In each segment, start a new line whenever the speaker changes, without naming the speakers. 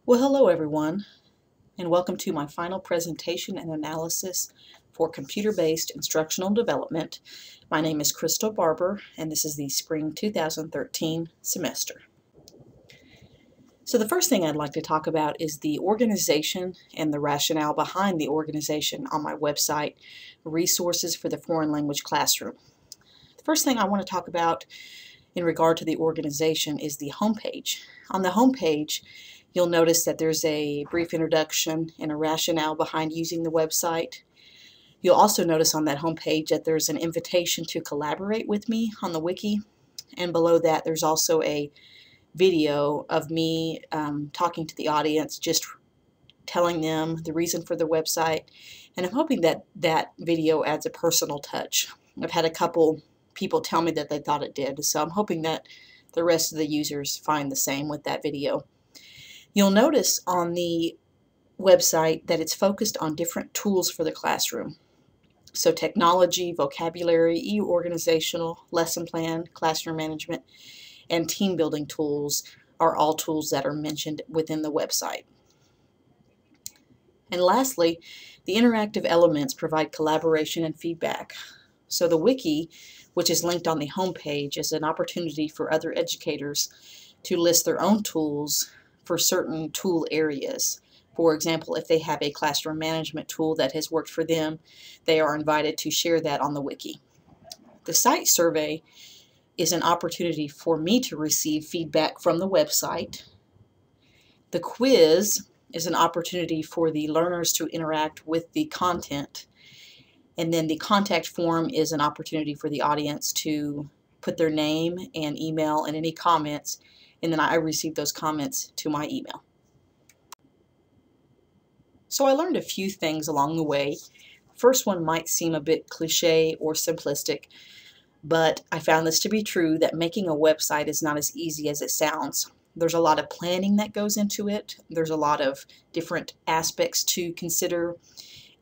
Well, hello everyone, and welcome to my final presentation and analysis for computer-based instructional development. My name is Crystal Barber, and this is the spring 2013 semester. So the first thing I'd like to talk about is the organization and the rationale behind the organization on my website, Resources for the Foreign Language Classroom. The first thing I want to talk about in regard to the organization is the homepage. On the homepage, you'll notice that there's a brief introduction and a rationale behind using the website. You'll also notice on that homepage that there's an invitation to collaborate with me on the wiki, and below that there's also a video of me talking to the audience, just telling them the reason for the website, and I'm hoping that that video adds a personal touch. I've had a couple people tell me that they thought it did, so I'm hoping that the rest of the users find the same with that video. You'll notice on the website that it's focused on different tools for the classroom. So technology, vocabulary, e-organizational, lesson plan, classroom management, and team building tools are all tools that are mentioned within the website. And lastly, the interactive elements provide collaboration and feedback. So the wiki, which is linked on the homepage, is an opportunity for other educators to list their own tools for certain tool areas. For example, if they have a classroom management tool that has worked for them, they are invited to share that on the wiki. The site survey is an opportunity for me to receive feedback from the website. The quiz is an opportunity for the learners to interact with the content. And then the contact form is an opportunity for the audience to put their name and email and any comments, and then I receive those comments to my email. So I learned a few things along the way. First one might seem a bit cliche or simplistic, but I found this to be true, that making a website is not as easy as it sounds. There's a lot of planning that goes into it. There's a lot of different aspects to consider.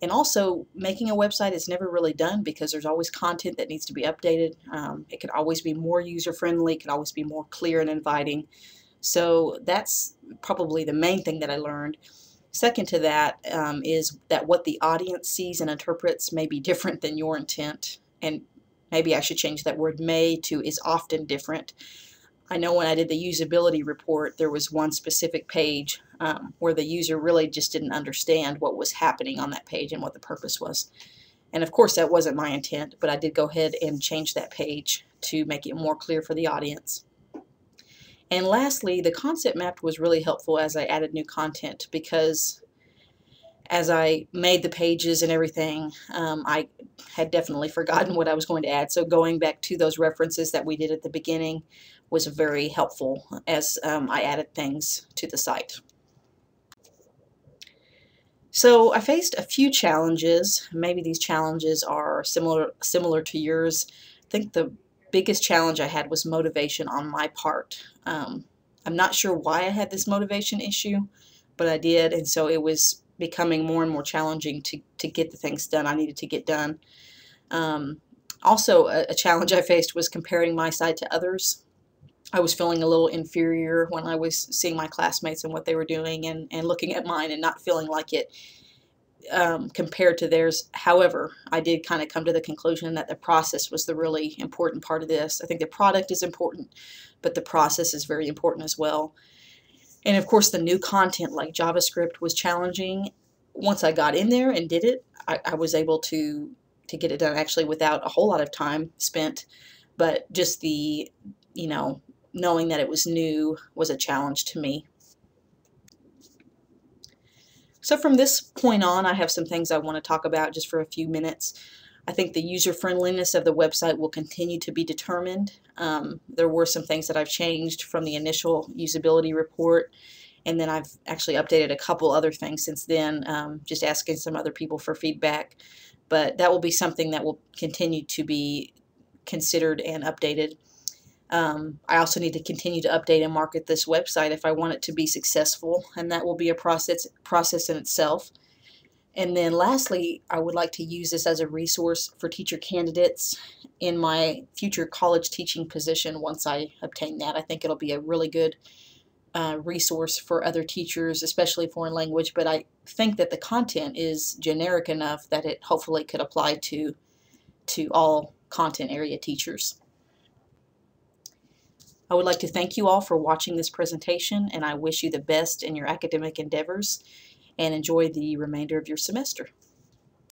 And also, making a website is never really done because there's always content that needs to be updated. It can always be more user-friendly, it can always be more clear and inviting. So that's probably the main thing that I learned. Second to that is that what the audience sees and interprets may be different than your intent. And maybe I should change that word may to is often different. I know when I did the usability report, there was one specific page where the user really just didn't understand what was happening on that page and what the purpose was. And of course that wasn't my intent, but I did go ahead and change that page to make it more clear for the audience. And lastly, the concept map was really helpful as I added new content, because as I made the pages and everything, I had definitely forgotten what I was going to add. So going back to those references that we did at the beginning was very helpful as I added things to the site. So I faced a few challenges. Maybe these challenges are similar to yours. I think the biggest challenge I had was motivation on my part. I'm not sure why I had this motivation issue, but I did, and so it was becoming more and more challenging to get the things done I needed to get done. Also, a challenge I faced was comparing my site to others. I was feeling a little inferior when I was seeing my classmates and what they were doing, and looking at mine and not feeling like it compared to theirs. However, I did kind of come to the conclusion that the process was the really important part of this. I think the product is important, but the process is very important as well. And of course, the new content like JavaScript was challenging. Once I got in there and did it, I was able to get it done actually without a whole lot of time spent, but just the, knowing that it was new was a challenge to me. So from this point on, I have some things I want to talk about just for a few minutes. I think the user-friendliness of the website will continue to be determined. There were some things that I've changed from the initial usability report, and then I've actually updated a couple other things since then, just asking some other people for feedback. But that will be something that will continue to be considered and updated. I also need to continue to update and market this website if I want it to be successful, and that will be a process in itself. And then lastly, I would like to use this as a resource for teacher candidates in my future college teaching position once I obtain that. I think it'll be a really good resource for other teachers, especially foreign language, but I think that the content is generic enough that it hopefully could apply to all content area teachers. I would like to thank you all for watching this presentation, and I wish you the best in your academic endeavors, and enjoy the remainder of your semester.